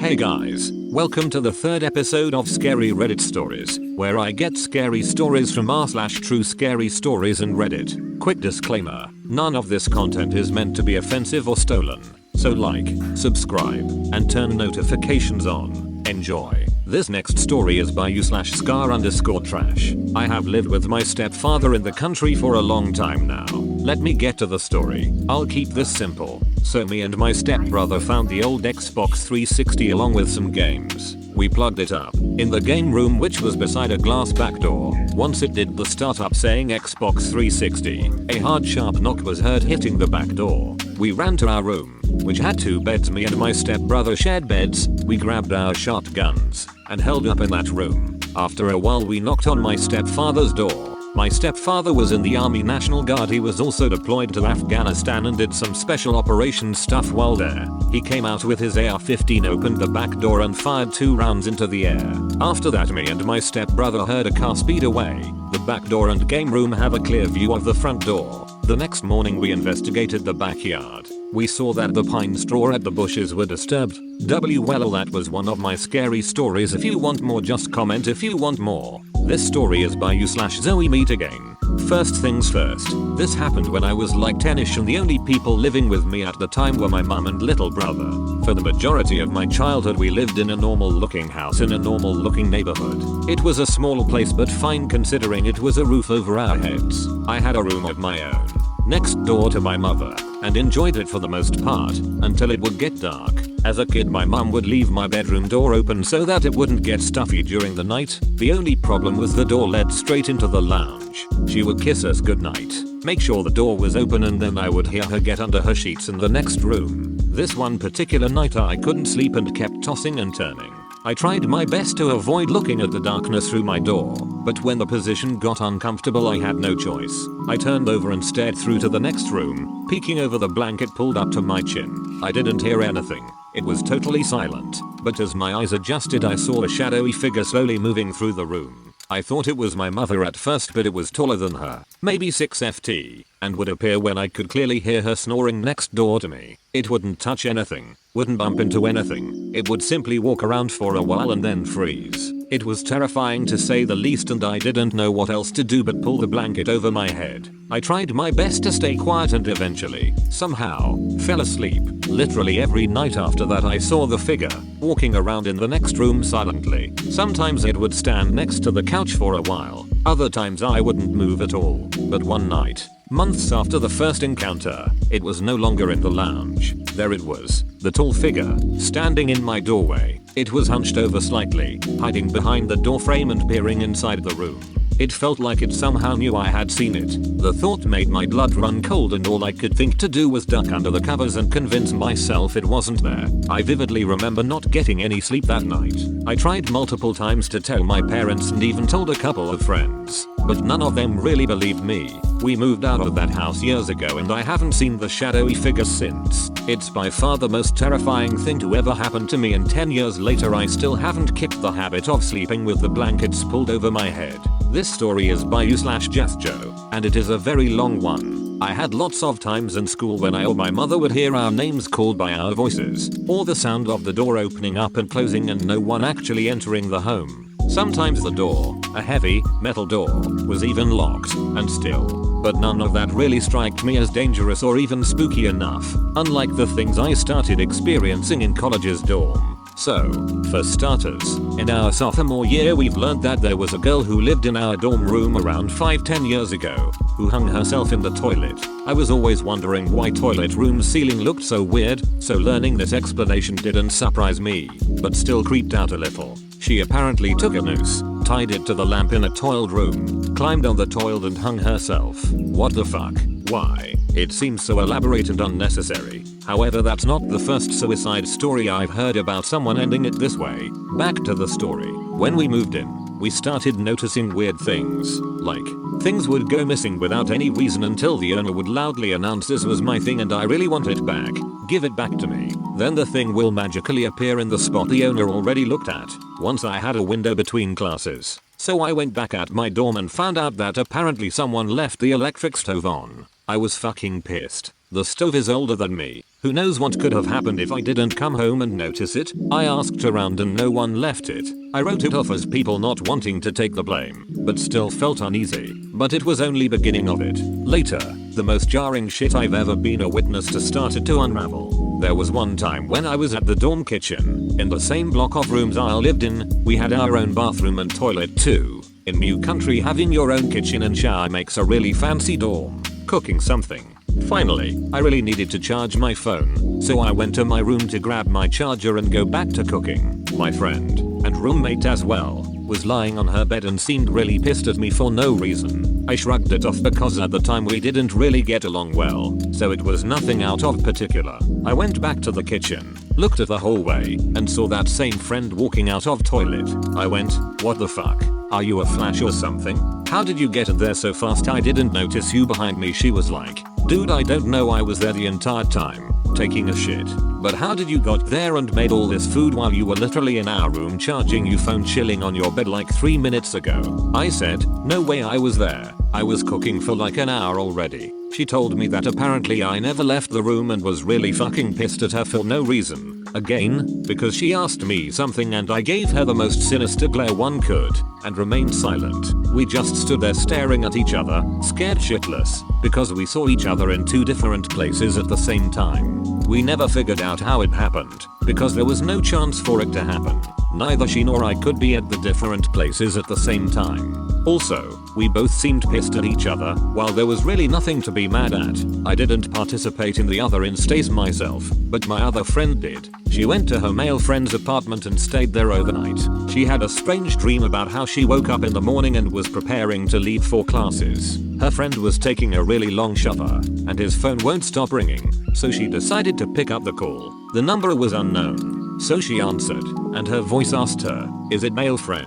Hey guys, welcome to the third episode of Scary Reddit Stories, where I get scary stories from r/true scary stories and Reddit. Quick disclaimer, none of this content is meant to be offensive or stolen, so like, subscribe, and turn notifications on. Enjoy. This next story is by u/scar_trash. I have lived with my stepfather in the country for a long time now. Let me get to the story. I'll keep this simple. So me and my stepbrother found the old Xbox 360 along with some games. We plugged it up in the game room, which was beside a glass back door. Once it did the startup saying Xbox 360, a hard sharp knock was heard hitting the back door. We ran to our room, which had 2 beds. Me and my stepbrother shared beds. We grabbed our shotguns and held up in that room. After a while we knocked on my stepfather's door. My stepfather was in the Army National Guard. He was also deployed to Afghanistan and did some special operations stuff while there. He came out with his AR-15, opened the back door and fired 2 rounds into the air. After that me and my stepbrother heard a car speed away. The back door and game room have a clear view of the front door. The next morning we investigated the backyard. We saw that the pine straw at the bushes were disturbed. Well, that was one of my scary stories. If you want more, just comment if you want more. This story is by u/Zoe. Meet again. First things first, this happened when I was like 10ish, and the only people living with me at the time were my mum and little brother. For the majority of my childhood we lived in a normal looking house in a normal looking neighborhood. It was a small place but fine considering it was a roof over our heads. I had a room of my own next door to my mother and enjoyed it for the most part until it would get dark. As a kid my mum would leave my bedroom door open so that it wouldn't get stuffy during the night. The only problem was the door led straight into the lounge. She would kiss us goodnight, make sure the door was open, and then I would hear her get under her sheets in the next room. This one particular night I couldn't sleep and kept tossing and turning. I tried my best to avoid looking at the darkness through my door, but when the position got uncomfortable I had no choice. I turned over and stared through to the next room, peeking over the blanket pulled up to my chin. I didn't hear anything. It was totally silent, but as my eyes adjusted I saw a shadowy figure slowly moving through the room. I thought it was my mother at first, but it was taller than her, maybe 6 ft, and would appear when I could clearly hear her snoring next door to me. It wouldn't touch anything, wouldn't bump into anything. It would simply walk around for a while and then freeze. It was terrifying to say the least, and I didn't know what else to do but pull the blanket over my head. I tried my best to stay quiet and eventually, somehow, fell asleep. Literally every night after that I saw the figure walking around in the next room silently. Sometimes it would stand next to the couch for a while. Other times I wouldn't move at all. But one night, months after the first encounter, it was no longer in the lounge. There it was, the tall figure, standing in my doorway. It was hunched over slightly, hiding behind the door frame and peering inside the room. It felt like it somehow knew I had seen it. The thought made my blood run cold, and all I could think to do was duck under the covers and convince myself it wasn't there. I vividly remember not getting any sleep that night. I tried multiple times to tell my parents and even told a couple of friends, but none of them really believed me. We moved out of that house years ago and I haven't seen the shadowy figure since. It's by far the most terrifying thing to ever happen to me, and 10 years later I still haven't kicked the habit of sleeping with the blankets pulled over my head. This story is by u/JethJoe, and it is a very long one. I had lots of times in school when I or my mother would hear our names called by our voices, or the sound of the door opening up and closing and no one actually entering the home. Sometimes the door, a heavy, metal door, was even locked and still. But none of that really struck me as dangerous or even spooky enough, unlike the things I started experiencing in college's dorm. So, for starters, in our sophomore year we've learned that there was a girl who lived in our dorm room around 5-10 years ago, who hung herself in the toilet. I was always wondering why toilet room ceiling looked so weird, so learning this explanation didn't surprise me, but still creeped out a little. She apparently took a noose, tied it to the lamp in a toilet room, climbed on the toilet and hung herself. What the fuck? Why? It seems so elaborate and unnecessary. However, that's not the first suicide story I've heard about someone ending it this way. Back to the story. When we moved in, we started noticing weird things. Like, things would go missing without any reason until the owner would loudly announce this was my thing and I really want it back. Give it back to me. Then the thing will magically appear in the spot the owner already looked at. Once I had a window between classes, so I went back at my dorm and found out that apparently someone left the electric stove on. I was fucking pissed. The stove is older than me, Who knows what could have happened if I didn't come home and notice it? I asked around and no one left it. I wrote it off as people not wanting to take the blame, but still felt uneasy. But it was only beginning of it. Later, the most jarring shit I've ever been a witness to started to unravel. There was one time when I was at the dorm kitchen. In the same block of rooms I lived in, we had our own bathroom and toilet too. In New Country, having your own kitchen and shower makes a really fancy dorm. Cooking something. Finally, I really needed to charge my phone, so I went to my room to grab my charger and go back to cooking. My friend, and roommate as well, was lying on her bed and seemed really pissed at me for no reason. I shrugged it off because at the time we didn't really get along well, so it was nothing out of particular. I went back to the kitchen, looked at the hallway, and saw that same friend walking out of toilet. I went, "What the fuck? Are you a flash or something? How did you get in there so fast? I didn't notice you behind me." She was like, "Dude, I don't know, I was there the entire time, taking a shit. But how did you got there and made all this food while you were literally in our room charging your phone chilling on your bed like 3 minutes ago?" I said, "No way, I was there. I was cooking for like an hour already." She told me that apparently I never left the room and was really fucking pissed at her for no reason. Again, because she asked me something and I gave her the most sinister glare one could, and remained silent. We just stood there staring at each other, scared shitless, because we saw each other in 2 different places at the same time. We never figured out how it happened, because there was no chance for it to happen. Neither she nor I could be at the different places at the same time. Also, we both seemed pissed at each other, while there was really nothing to be mad at. I didn't participate in the other instance myself, but my other friend did. She went to her male friend's apartment and stayed there overnight. She had a strange dream about how she woke up in the morning and was preparing to leave for classes. Her friend was taking a really long shower, and his phone won't stop ringing, so she decided to pick up the call. The number was unknown, so she answered, and her voice asked her, "Is it male friend?"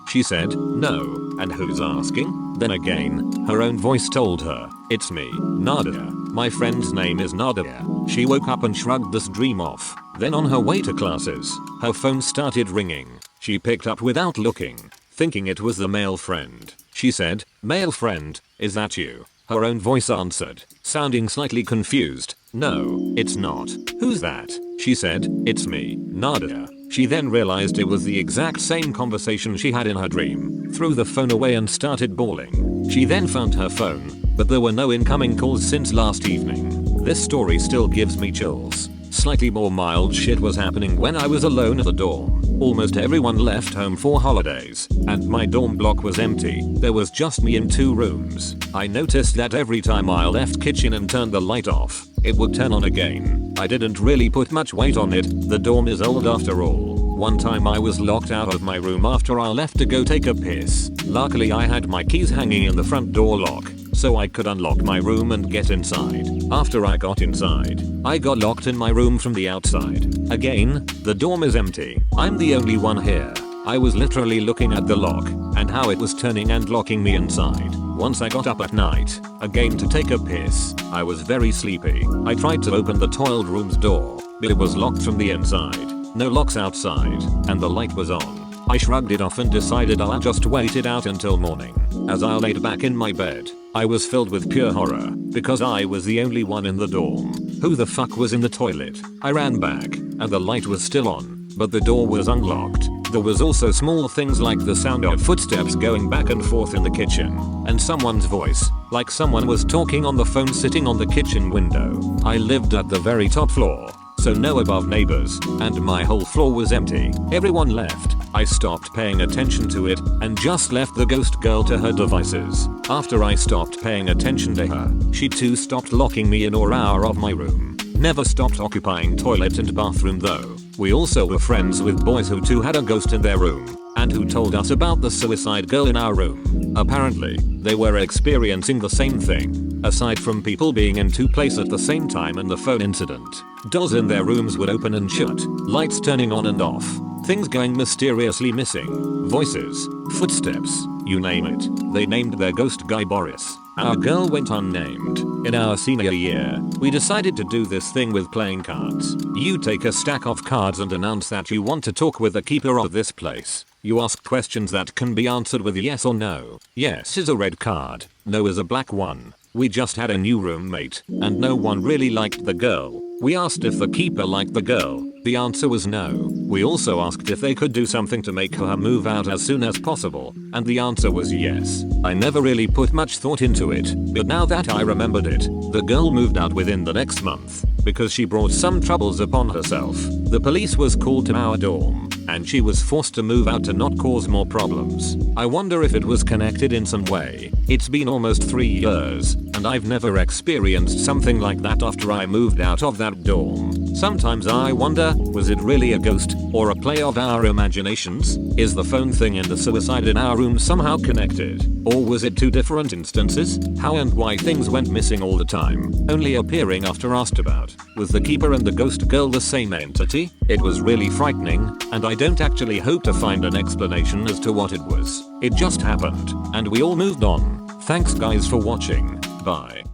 She said, "No." "And who's asking?" Then again, her own voice told her, "It's me, Nadia. My friend's name is Nadia." She woke up and shrugged this dream off. Then on her way to classes, her phone started ringing. She picked up without looking, thinking it was the male friend. She said, "Male friend, is that you?" Her own voice answered, sounding slightly confused, "No, it's not." "Who's that?" She said, "It's me, Nadia." She then realized it was the exact same conversation she had in her dream, threw the phone away and started bawling. She then found her phone, but there were no incoming calls since last evening. This story still gives me chills. Slightly more mild shit was happening when I was alone at the dorm. Almost everyone left home for holidays, and my dorm block was empty. There was just me in 2 rooms. I noticed that every time I left kitchen and turned the light off, it would turn on again. I didn't really put much weight on it, the dorm is old after all. One time I was locked out of my room after I left to go take a piss. Luckily I had my keys hanging in the front door lock, so I could unlock my room and get inside. After I got inside, I got locked in my room from the outside. Again, the dorm is empty. I'm the only one here. I was literally looking at the lock, and how it was turning and locking me inside. Once I got up at night, again to take a piss, I was very sleepy. I tried to open the toilet room's door, but it was locked from the inside. No locks outside, and the light was on. I shrugged it off and decided I'll just wait it out until morning. As I laid back in my bed, I was filled with pure horror, because I was the only one in the dorm. Who the fuck was in the toilet? I ran back, and the light was still on, but the door was unlocked. There was also small things like the sound of footsteps going back and forth in the kitchen, and someone's voice, like someone was talking on the phone sitting on the kitchen window. I lived at the very top floor, so no above neighbors, and my whole floor was empty. Everyone left. I stopped paying attention to it, and just left the ghost girl to her devices. After I stopped paying attention to her, she too stopped locking me in or out of my room. Never stopped occupying toilet and bathroom though. We also were friends with boys who too had a ghost in their room, and who told us about the suicide girl in our room. Apparently, they were experiencing the same thing. Aside from people being in 2 places at the same time and the phone incident, doors in their rooms would open and shut, lights turning on and off, things going mysteriously missing, voices, footsteps, you name it. They named their ghost guy Boris. Our girl went unnamed. In our senior year, we decided to do this thing with playing cards. You take a stack of cards and announce that you want to talk with the keeper of this place. You ask questions that can be answered with yes or no. Yes is a red card, no is a black one. We just had a new roommate, and no one really liked the girl. We asked if the keeper liked the girl. The answer was no. We also asked if they could do something to make her move out as soon as possible, and the answer was yes. I never really put much thought into it, but now that I remembered it, the girl moved out within the next month because she brought some troubles upon herself. The police was called to our dorm, and she was forced to move out to not cause more problems. I wonder if it was connected in some way. It's been almost 3 years, and I've never experienced something like that after I moved out of that dorm. Sometimes I wonder, was it really a ghost, or a play of our imaginations? Is the phone thing and the suicide in our room somehow connected? Or was it two different instances? How and why things went missing all the time, only appearing after asked about? Was the keeper and the ghost girl the same entity? It was really frightening, and I don't actually hope to find an explanation as to what it was. It just happened, and we all moved on. Thanks guys for watching. Bye.